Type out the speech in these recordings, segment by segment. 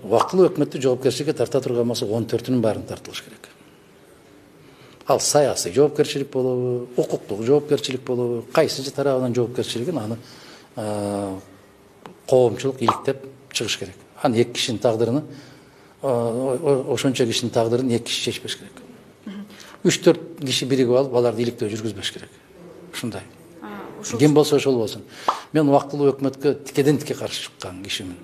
Убактылуу өкмөттү жоопкерчиликке тарта турган болсо 14-нүн баарын тартылыш керек. Ал саясий жоопкерчилик болобу, укуктук жоопкерчилик болобу, кайсы тарабынан жоопкерчилигин аны коомчулук иликтеп чыгыш керек. Аны эки кишинин тагдырын, ошончо кишинин тагдырын эки киши чечпеш керек. 3-4 киши биригип алып, аларды иликтөө жүргүзбөш керек. Ушундай. Ким болсо ошол болсун. Мен убактылуу өкмөткө тикеден тике каршы чыккан кишимин.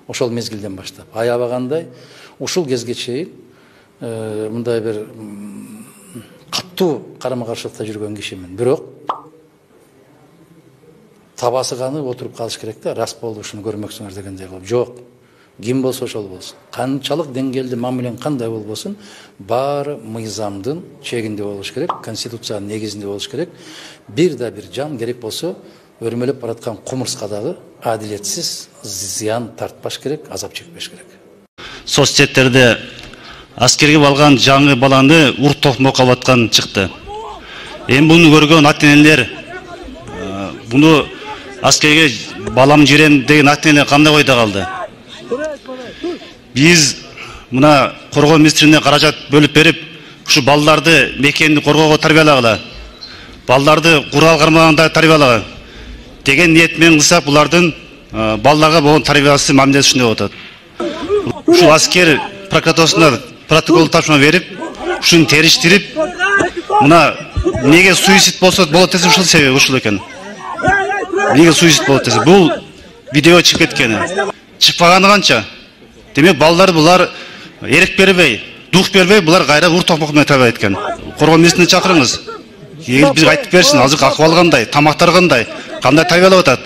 Ошол мезгилден баштап аябагандай ушул кезге чейин мындай бир каттуу карама-каршылыкта жүргөн кишимин. Бирок табасы канып отуруп калыш керек да, рас болду ушуну көрмөксүңөр дегендей кылып. Жок. Ким болсо ошол болсун. Канчалык деңгээлде мамилен кандай болбосун, баары мыйзамдын чегинде болуш керек, конституциянын негизинде болуш керек. Бир жан керек болсо өрмөлөп бараткан кумурскадагы адилетсиз зыян тартпаш керек, азап чекпеш керек. Соцсеттерде аскерге балган жаңы баланы урт токмок кылып аткан чыкты. Эми буну көргөн ата-энелер буну аскерге балам жирем деген ата-энелер кандай ойдо калды? Биз мына коргоо министрлигине каражат бөлүп берип, ушу балдарды мекенди коргоого тарбиялагыла, балдарды курал кармаганда тарбиялагыла деген ниетмен кылсак, булардын балдарга болгон тарбиясы мамилеси ушундай болуп атат. Ушул аскер прокуратурасына протокол тапшырма берип, ушуну териштирип, мына неге суицид болот десе ушул себеби ушул экен. Неге суицид болот десе, бул видео чыгып кеткени. Чыкпаганы канча? Демек балдар булар эрик бербей, дух бербей, булар кайра урт токмок менен тарбия эткен. Коргоо министрини чакырыңыз. Бизге айтып берсин, азыр акыбал кандай, тамактар кандай тарбиялап атат.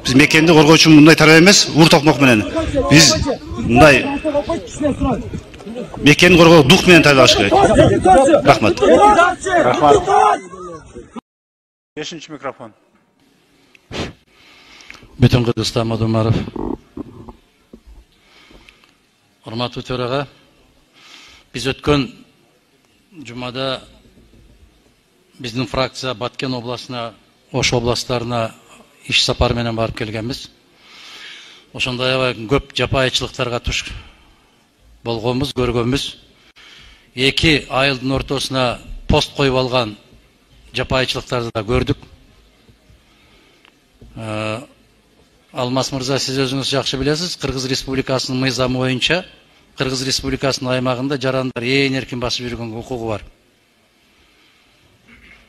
Биз мекенди коргоо үчүн мындай тарбия эмес, урт токмок менен. Биз мындай мекенди коргоо дух менен тарбиялаш керек. Рахмат. Рахмат. 5-нчи микрофон. Бүтүн Кыргызстан Мадумаров. Урматтуу төрага, биз өткөн жумада биздин фракция Баткен областына, Ош областарына иш сапар менен барып келгенбиз. Ошондой аябай көп жапайычылыктарга туш болгонбуз, көргөнбүз. 2 айылдын ортосуна пост коюп алган жапайычылыктарды да көрдүк. Алмаз мырза, сиз өзүңүз жакшы билесиз, Кыргыз Республикасынын мыйзамы боюнча Кыргыз Республикасынын аймагында жарандар ээн эркин басып жүргөнгө укугу бар.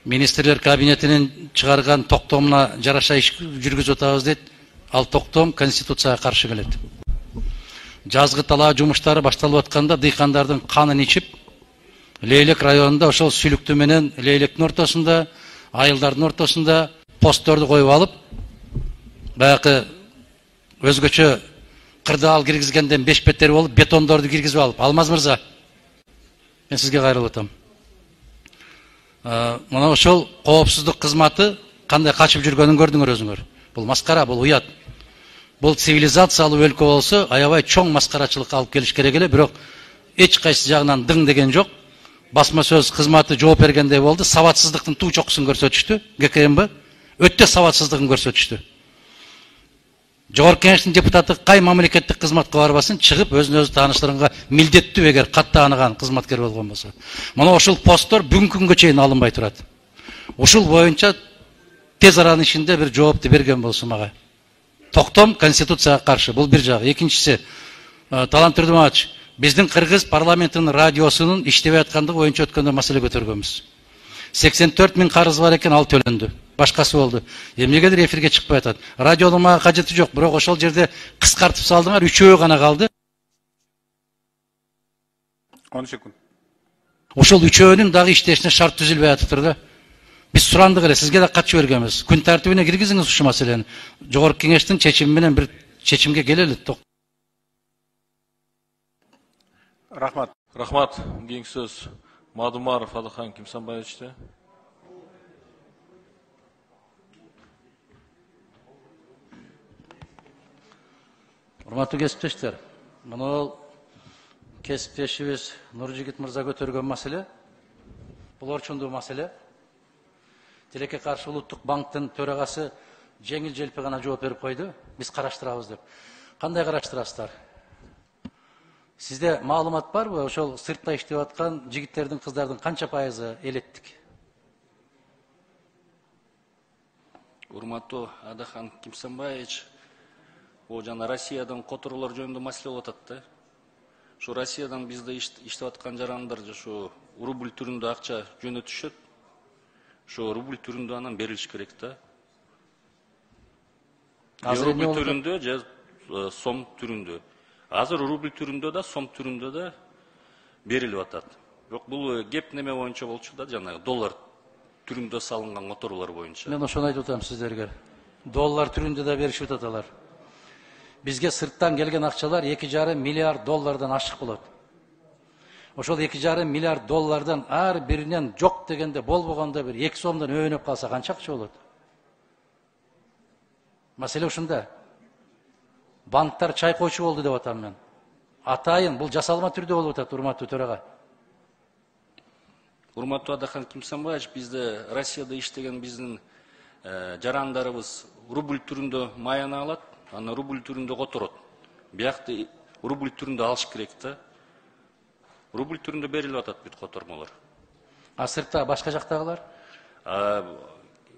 Министрлер кабинетинин чыгарган токтомуна жараша иш жүргүзүп атабыз дейт. Ал токтом конституцияга каршы келет. Жазгы талаа жумуштары башталып атканда дыйкандардын канын ичип, Лейлек районунда ошол сүлүктү менен Лейлектин ортосунда, айылдардын ортосунда постторду коюп алып, баягы өзгөчө кырдаал киргизгенден бешбеттер болуп, бетондорду киргизип алып, Алмаз мырза, мен сизге кайрылып атам. Мына ошол коопсуздук кызматы кандай качып жүргөнүн көрдүңөр өзүңөр. Бул маскара, бул уят. Бул цивилизациялуу өлкө болсо, аябай чоң маскарачылыкка алып келиш керек эле, бирок эч кайсы жагынан дың деген жок. Басма сөз кызматы жооп бергендей болду, сабатсыздыктын туу чокусун көрсөтүштү, ГКМБ өтө сабатсыздыгын көрсөтүштү. Жогорку Кеңештин депутаты кай мамлекеттик кызматка барбасын, чыгып өзүн өзү тааныштырганга милдеттүү эгер катты тааныган кызматкер болгон болсо. Мына ушул посттор бүгүнкү күнгө чейин алынбай турат. Ушул боюнча тез аранын ичинде бир жоопту берген болсун мага. Токтом конституцияга каршы. Бул бир жагы. Экинчиси, Талант Турдумович, биздин Кыргыз парламентинин радиосунун иштебей аткандыгы боюнча өткөндө маселе көтөргөнбүз. 84 000 карыз бар экен, ал төлөндү. Башкасы болду. Эмнегедир эфирге чыкпай атат. Радионун мага кажети жок, бирок ошол жерде кыскартып салдыңар, 3-өө гана калды. 10 секунд. Ошол 3-өөнүн дагы иштешине шарт түзүлбөй атыптыр да. Биз сурандык эле, сизге да кат жибергенбиз. Күн тартибине киргизиңиз ушу маселени. Жогорку Кеңештин чечими менен бир чечимге келели. Рахмат. Рахмат. Кийинки сөз Мадумаров Алихан Кимсанбаевичте. Урматтуу кесиптештер, мына кесиптешибиз Нуржигит мырза көтөргөн маселе, бул орчундуу маселе. Тилекке каршы Улуттук банктын төрагасы жеңил желпи гана жооп берип койду. Биз караштырабыз деп. Кандай караштырасыздар? Сизде маалымат барбы? Ошол сыртта иштеп аткан жигиттердин, кыздардын канча пайызы элеттик? Урматтуу Адахан Кимсанбаевич, о жана Россиядан которулар жөнүндө маселе болуп атат да. Şu Россиядан бизде иштеп аткан жарандар şu рубль түрүндө акча жөнөтүшөт. Şu рубль түрүндө анан берилиш керек да. Азыр Рубль түрүндө же сом түрүндө. Азыр рубль түрүндө да, сом түрүндө да берилип атат. Бирок бул кеп неме боюнча болчу да, жана доллар түрүндө салынган моторлор боюнча. Мен ошону айтып атам сиздерге. Доллар түрүндө да беришип аталар. Бизге сырттан келген акчалар 2,5 миллиард доллардан ашык болот. Ошол 2,5 миллиард доллардан ар биринен жок дегенде болбогондо бир 2 сомдон өөнөп калса канча акча болот? Маселе ушунда. Банктар чайкоочу болду деп атам мен. Атайын бул жасалма түрдө болуп атат, урматтуу төрага. Урматтуу Адахан Кимсанбаевич, бизде Россияда иштеген биздин жарандарыбыз рубль түрүндө маяна алат, аны рубль түрүндө которот. Биякты рубль түрүндө алыш керек да. Рубль түрүндө берилип атат бүт котормолор. А сыртта башка жактагылар?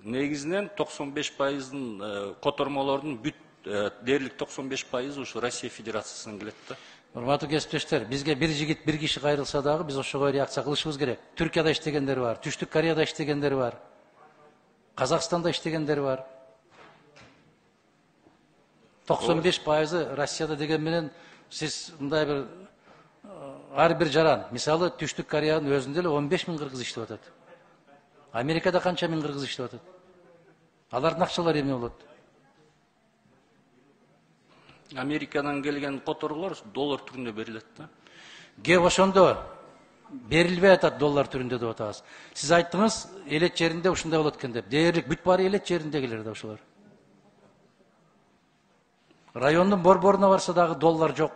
Негизинен 95%-ын котормолордун бүт дээрлик 95% ушу Россия Федерациясынан келет да. Урматтуу кесиптештер, бизге бир жигит бир киши кайрылса дагы биз ошого реакция кылышыбыз керек. Түркияда иштегендер бар, Түштүк Кореяда иштегендер бар, Казакстанда иштегендер бар. 95% Россияда деген менен сиз мындай бир ар бир жаран, мисалы Түштүк Кореянын өзүндө эле 15 миң кыргыз иштеп атат. Америкада канча миң кыргыз иштеп атат? Алардын акчалары эмне болот? Америкадан келген которулар доллар түрүндө берилет да. Кеп ошондо берилбей атат доллар түрүндө деп атабыз. Сиз айттыңыз, элет жеринде ушундай болот экен деп. Дээрлик бүт баары элет жериндегилер да ошолор. Райондун борборуна барса дагы доллар жок.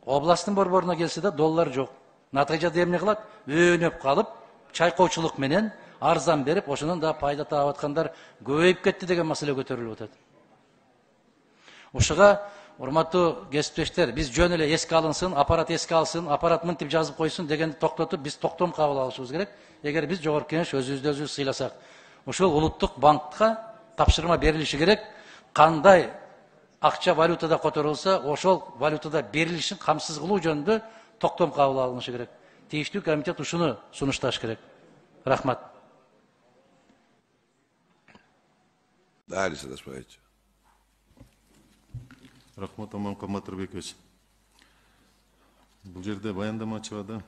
Областтын борборуна келсе да доллар жок. Натыйжада эмне кылат? Өөнөп калып, чайкоочулук менен арзан берип, ошонун да пайда таап аткандар көбөйүп кетти деген маселе көтөрүлүп атат. Ушуга урматтуу кесиптештер, биз жөн эле эске алынсын, аппарат эске алсын, аппарат мынтип жазып койсун дегенди токтотуп, биз токтом кабыл алышыбыз керек. Эгер биз жогорку кеңеш өзүбүздү өзүбүз сыйласак, ушул улуттук банкка тапшырма берилиши керек. Кандай акча валютада которулса, ошол валютада берилишин камсыз кылуу жөнүндө токтом кабыл алынышы керек. Тийиштүү комитет ушуну сунушташ керек. Рахмат. Далее, Садашбаевич. Рахмат Аман Каматырбекович. Бул жерде баяндамачыга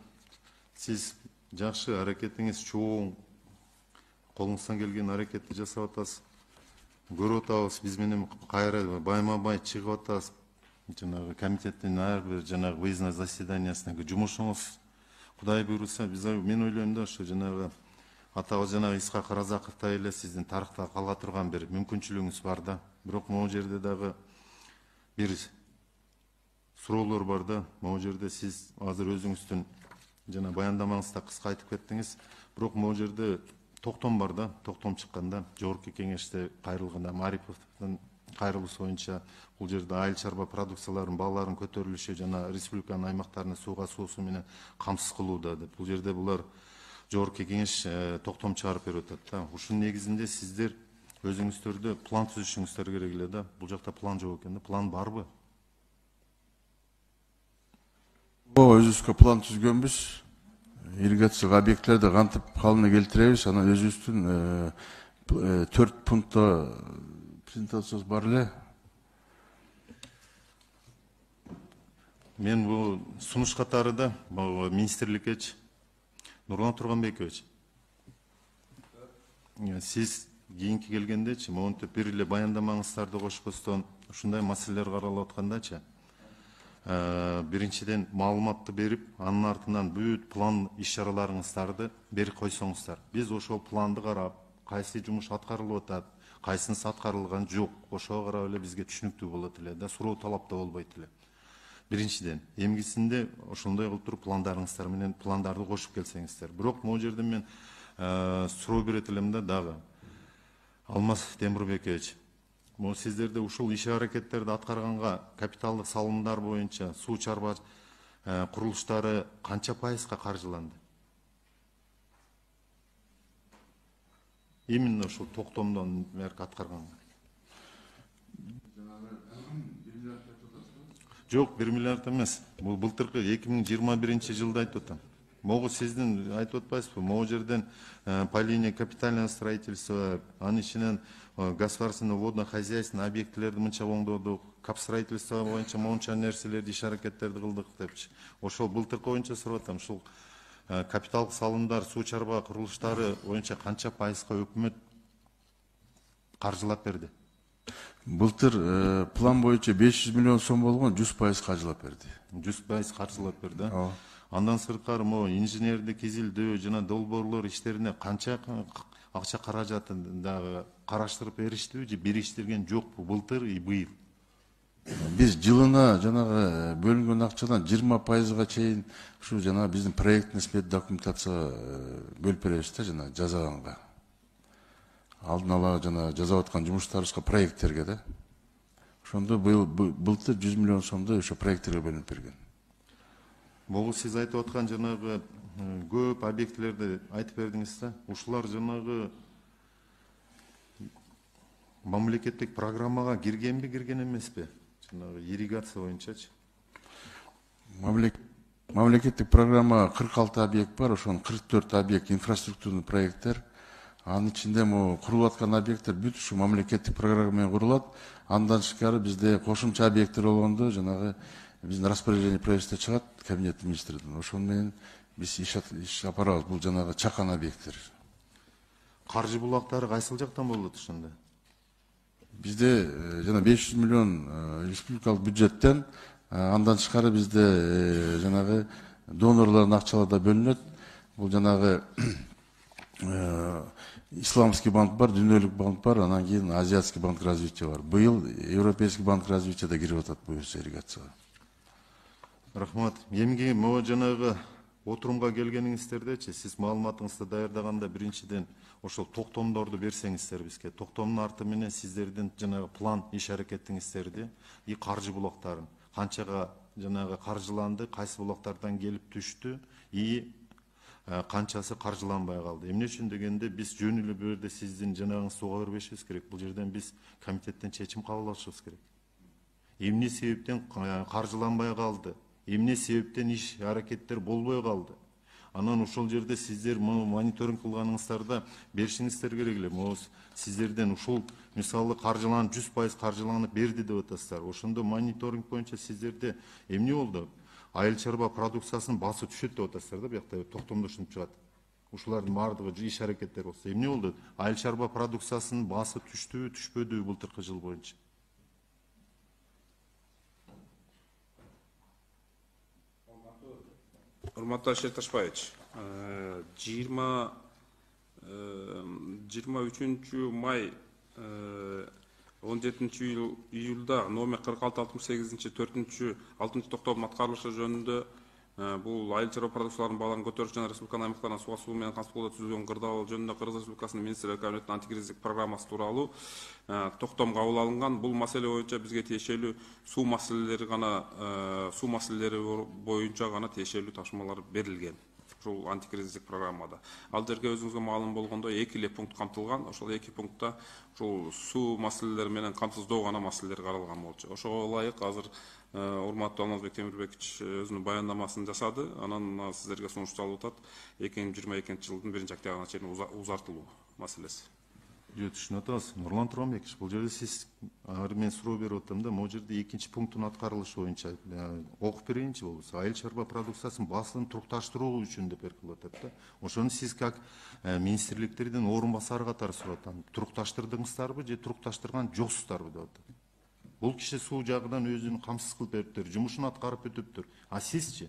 сиз жакшы аракетиңиз чоң, колуңуздан келген аракетти жасап атасыз. Көрүп атабыз, биз менен кайра байма-бай чыгып атасыз. Жанагы комитеттин ар бир жанагы выездной заседаниясындагы жумушуңуз. Кудай буйруса, мен ойлойм да, ошо жанагы атабыз жанагы Исхак Разаковтай эле сиздин тарыхта кала турган бир мүмкүнчүлүгүңүз бар да. Бирок могу жерде дагы бир суроолор бар да. Могу жерде сиз азыр өзүңүздүн жана баяндамаңызда кыска айтып кеттиңиз. Бирок могу жерде токтом бар да, токтом чыкканда жогорку кеңеште кайрылганда Мариповдун кайрылуусу боюнча бул жерде айыл чарба продукцияларынын бааларынын көтөрүлүшү жана республиканын аймактарына сууга суусу менен камсыз кылууда деп. Бул жерде булар жогорку кеңеш токтом чыгарып берип атат да. Ушунун негизинде сиздер өзүңүздөрдө план түзүшүңүздөр керек эле да. Бул жакта план жок экен да. План барбы? Өзүбүзгө план түзгөнбүз. Ирригациялык объектилерди кантип калыбына келтиребиз, анан өзүбүздүн 4 пунктта презентациябыз бар эле. Мен бул сунуш катары да министрликке Нурлан Турганбекович. Сиз кийинки келгендечи, монтип бир эле баяндамаңыздарды кошпостон ушундай маселелер каралып аткандачы. Биринчиден маалыматты берип, анын артынан бүт план иш-чараларыңыздарды берип койсоңуздар. Биз ошол планды карап, кайсы жумуш аткарылып атат, кайсынысы аткарылган жок, ошого карап эле бизге түшүнүктүү болот эле да, суроо талап да болбойт эле. Биринчиден, эмгисинде ошондой кылып туруп пландарыңыздар менен пландарды кошуп келсеңиздер. Бирок могу жерде мен суроо берет элем да дагы. Алмаз Темирбекович, сиздерде ушул иш-аракеттерди аткарганга капиталдык салымдар боюнча, суу чарба курулуштары канча пайызга каржыланды? Именно ушул токтомдон мерки аткарганга. Жок, 1 миллиард эмес. Бул былтыркы 2021-жылда айтып атам. Могу сиздин айтып атпайсызбы? Могу жерден по линии капитального строительства, анын ичинен государственный водно-хозяйственный объектилерди мынча оңдодук, капстроительство боюнча монча нерселерди иш аракеттерди кылдык депчи. Ошол былтыркы боюнча сурап атам. Ушул капиталдык салымдар, суу чарба курулуштары боюнча канча пайызга өкмөт каржылап берди? Былтыр план боюнча 500 миллион сом болгон, 100% каржылап берди. 100% каржылап берди. Андан сырткары могу инженердик изилдөө жана долбоорлор иштерине канча акча каражатын дагы караштырып бериштиби же бериштирген жокпу былтыр и быйыл? Биз жылына жанагы бөлүнгөн акчадан 20%га чейин ушу жана биздин проектный смет документацияга бөлүп беребиз да, жана жазаганга. Алдын ала жана жазап аткан жумуштарыбызга проекттерге да. Ошондо былтыр 100 миллион сомдой ошо проекттерге бөлүнүп берген. Могу сиз айтып аткан жанагы көп объектилерди айтып бердиңиз да. Ушулар жанагы мамлекеттик программага киргенби, кирген эмеспи? Жанагы ирригация боюнчачы. Мамлекеттик программа 46 объект бар, ошонун 44 объект инфраструктурный проекттер. Анын ичинде курулуп аткан объекттер бүт ушу мамлекеттик программа менен курулат. Андан тышкары бизде кошумча объекттер болгондо жанагы биздин распоряжение правительства чыгат, кабинет министрдин. Ошон менен биз иш апарабыз. Бул жанагы чакан объекттер. Каржы булактары кайсыл жактан болот ошондо? Бизде жана 500 миллион республикалык бюджеттен, андан тышкары бизде жанагы донорлордун акчалары да бөлүнөт. Бул жанагы Исламский банк бар, Дүйнөлүк банк бар, анан кийин Азиатский банк развития бар. Быйыл Европейский банк развития да кирип атат буюрса ирригацияга. Рахмат. Эмги могу жанагы отурумга келгениңиздердечи, сиз маалыматыңызды даярдаганда биринчиден ошол токтомдорду берсеңиздер бизге. Токтомдун арты менен сиздердин жанагы план иш аракетиңиздерди и каржы булактарын канчага жанагы каржыланды, кайсы булактардан келип түштү и канчасы каржыланбай калды. Эмне үчүн дегенде биз жөн эле бул жерде сиздин жанагыңызды уга бербешибиз керек. Бул жерден биз комитеттен чечим кабыл алышыбыз керек. Эмне себептен каржыланбай калды? Эмне себептен иш аракеттер болбой калды? Анан ошол жерде сиздер мониторинг кылганыңыздарда беришиңиздер керек эле. Сиздерден ушул мисалы каржыланып 100% каржыланып берди деп атасыздар. Ошондо мониторинг боюнча сиздерде эмне болду? Айыл чарба продукциясынын баасы түшөт деп атасыздар да, биякта токтомдошунуп чыгат. Ушулардын баардыгы иш аракеттер болсо эмне болду? Айыл чарба продукциясынын баасы түштүбү, түшпөдүбү былтыркы жыл боюнча? Урматтуу Алишер Ташпаевич, 23 май 17 июлда номер 4668 4-6 токтомдун аткарылышы жөнүндө бул айыл чарба продукцияларынын бааларын көтөрүш жана республиканын аймактарына суу суу менен камсыздоого түзүлгөн кырдаал жөнүндө Кыргыз Республикасынын Министрлер Кабинетинин антикризистик программасы тууралуу токтом кабыл алынган. Бул маселе боюнча бизге тиешелүү суу маселелери боюнча гана тиешелүү тапшырмалар берилген. Ушул антикризистик программада. Ал жерге өзүңүзгө маалым болгондой 2 эле пункт камтылган. Ошол 2 пунктта ушул суу маселелери менен камсыздоо гана маселелер каралган болчу. Ошого ылайык азыр урматтуу Алмазбек Темирбекович өзүнүн баяндамасын жасады. Анан сиздерге сунушталып атат 2022-жылдын 1-октябрына чейин узартылуу маселеси. Түшүнүп атабыз. Нурлан Туранбекович, бул жерде сиз мен суроо берип атам да, могу жерде 2-чи пункттун аткарылышы боюнча окуп берейинчи болбосо. Айыл чарба продукциясынын баасын турукташтыруу үчүн деп берилип атат да. Ошону сиз как министрликтердин орун басары катары сурап атам. Турукташтырдыңыздарбы же турукташтырган жоксуздарбы деп атат. Бул киши суу жагынан өзүн камсыз кылып бериптир, жумушун аткарып бүтүптүр. А сизчи?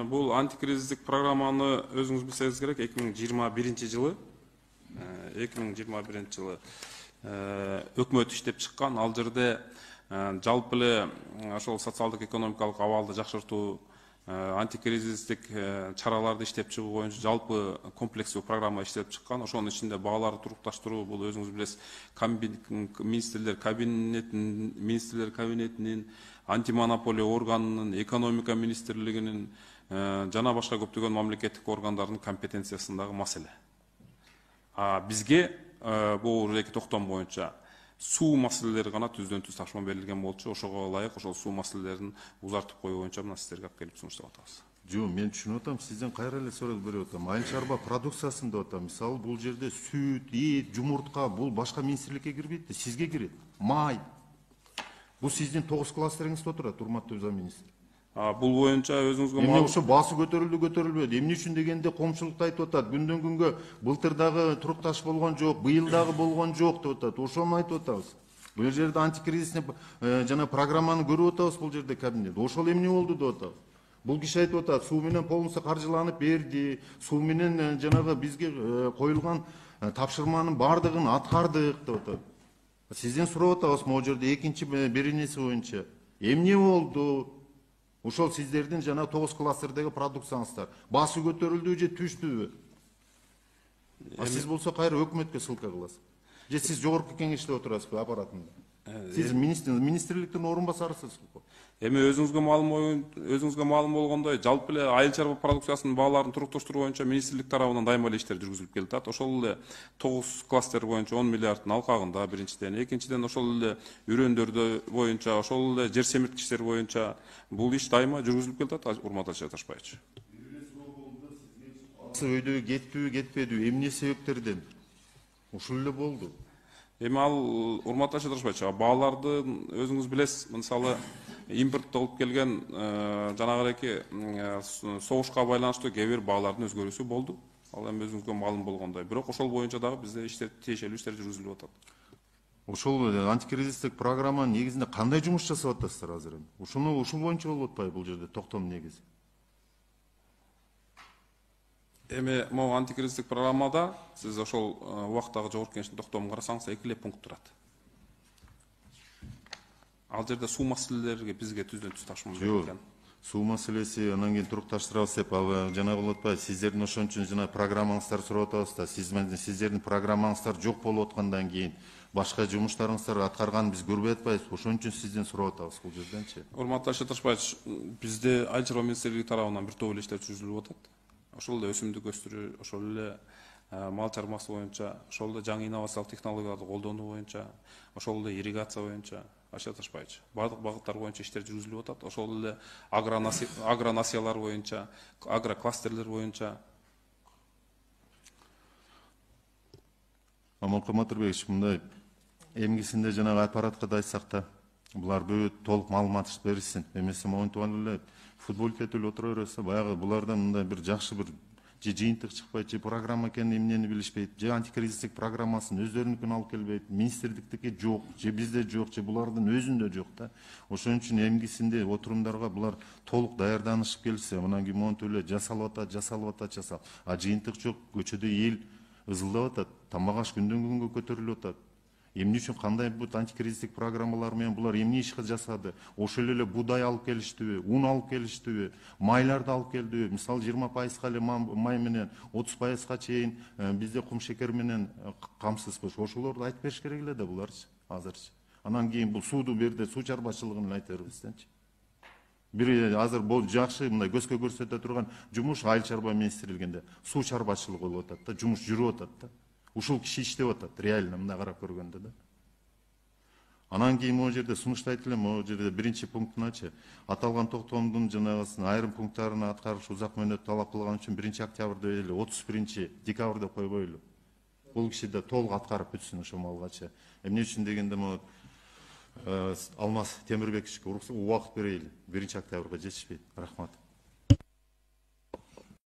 Бул антикризистик программаны өзүңүз билсеңиз керек, 2021-жылы өкмөт иштеп чыккан. Ал жерде жалпы эле ошол социалдык экономикалык абалды жакшыртуу антикризистик чараларды иштеп чыгуу боюнча жалпы комплекстүү программа иштеп чыккан. Ошонун ичинде бааларды турукташтыруу, бул өзүңүз билесиз, министрлер кабинетинин, антимонополия органынын, экономика министрлигинин жана башка көптөгөн мамлекеттик органдардын компетенциясындагы маселе. Бизге бул эки токтом боюнча суу маселелери гана түздөн түз тапшырма берилген болчу. Ошого ылайык ошол суу маселелерин узартып коюу боюнча мына сиздерге алып келип сунуштап атабыз. Жок, мен түшүнүп атам, сизден кайра эле суроо берип атам. Айыл чарба продукциясын деп атам. Мисалы, бул жерде сүт, эт, жумуртка, бул башка министрликке кирбейт да, сизге кирет. Май. Бул сиздин 9 кластериңизде отурат, урматтуу замминистр. Бул боюнча өзүңүзгө эмне ошо баасы көтөрүлбөдү. Эмне үчүн дегенде коомчулукта айтып атат. Күндөн күнгө былтыр дагы турукташ болгон жок, быйыл дагы болгон жок деп атат. Ошону айтып атабыз. Бул жерде антикризисный жана программаны көрүп атабыз, бул жерде кабинет. Ошол эмне болду деп атабыз. Бул киши айтып атат, суу менен полностью каржыланып берди, суу менен жанагы бизге коюлган тапшырманын бардыгын аткардык деп атат. Сизден сурап атабыз, могу жерде экинчи беренеси боюнча эмне болду? Ошол сиздердин жана 9 кластердеги продукцияңыздар баасы көтөрүлдүбү же түштүбү? Сиз болсо кайра өкмөткө ссылка кыласыз. Же сиз жогорку кеңеште отурасызбы аппаратында? Сиз министрликтин орун басарысыз. Эми өзүңүзгө маалым болгондой, жалпы эле айыл чарба продукциясынын бааларын турукташтыруу боюнча министрлик тарабынан дайыма эле иштер жүргүзүлүп келатат. Ошол эле 9 кластер боюнча 10 миллиарддын алкагында биринчиден, экинчиден ошол эле үрөндөрдө боюнча, ошол эле жер семирткичтер боюнча бул иш дайыма жүргүзүлүп келатат, урматтуу Ташпаевич. Өйдө кетпеби, кетпеди, эмне себептерден? Ушул эле болду. Эми ал урматтуу Ташпаевич, бааларды өзүңүз билесиз, мисалы импорт алып келген жанагыреки согушка байланыштуу кээ бир баалардын өзгөрүүсү болду. Ал эми өзүңүзгө маалым болгондой. Бирок ошол боюнча дагы бизде иштер тиешелүү иштер жүргүзүлүп атат. Ошол антикризистик программанын негизинде кандай жумуш жасап атасыздар азыр эми? Ушул боюнча болуп атпайбы бул жерде токтом негизи? Эми могу антикризистик программада сиз ошол убактагы жогорку кеңештин токтомун карасаңыз 2 эле пункт турат. Ал жерде суу маселелерге бизге түздөн түз тапшырма берилген. Суу маселеси анан кийин турукташтырабыз деп жана болуп атпайбы? Сиздердин ошон үчүн жана программаңыздар сурап атабыз да, сиздердин программаңыздар жок болуп аткандан кийин башка жумуштарыңыздар аткарганын биз көрбөй атпайбызбы? Ошон үчүн сизден сурап атабыз бул жерденчи. Урматтуу Ташпаевич, бизде айыл чарба министрлиги тарабынан бир топ эле иштер жүргүзүлүп атат. Ошол эле өсүмдүк өстүрүү, ошол эле мал чарбасы боюнча, ошол эле жаңы инновациялык технологияларды колдонуу боюнча, ошол эле ирригация боюнча, Ташпаевич, бардык багыттар боюнча иштер жүргүзүлүп атат. Ошол эле агронасиялар боюнча, агрокластерлер боюнча. Аманкул Матырбекович, мындай эмгисинде жанагы аппаратка да айтсак да, булар бүт толук маалымат беришсин. Эмесе монтип эле футболдетип эле отура берсе, баягы булардан мындай бир жакшы бир же жыйынтык чыкпайт, же программа экенин эмнени билишпейт, же антикризистик программасын өздөрүнүкүн алып келбейт, министрликтики жок, же бизде жок, же булардын өзүндө жок да. Ошон үчүн эмгисинде отурумдарга булар толук даярданышып келсе, мынан кийин монтип эле жасалып атат. А жыйынтык жок, көчөдө эл ызылдап атат, тамак аш күндөн күнгө көтөрүлүп атат. Эмне үчүн кандай бул антикризистик программалар менен булар эмне иш жасады? Ошол эле будай алып келиштиби, ун алып келиштиби, майларды алып келдиби? Мисалы 20%га эле май менен 30%га чейин бизде кум шекер менен камсызбыз. Ошолорду айтып бериш керек эле да буларчы азырчы. Анан кийин бул сууду берди, суу чарбачылыгын айта бербестенчи. Бир азыр бул жакшы мындай көзгө көрсөтө турган жумуш айыл чарба министрлигинде суу чарбачылыгы болуп атат да, жумуш жүрүп атат да. Ушул киши иштеп атат, реально мындай карап көргөндө да. Анан кийин могу жерде сунуштайт элем, могу жерде биринчи пунктуначы аталган токтомдун жанагысын айрым пункттарына аткарыш узак мөөнөт талап кылган үчүн 1-октябрда эле 31-декабрда койбойлу. Бул киши да толук аткарып бүтсүн ошо малгачы. Эмне үчүн дегенде могу Алмаз Темирбековичке убакыт берейли. 1-октябрга жетишпейт. Рахмат.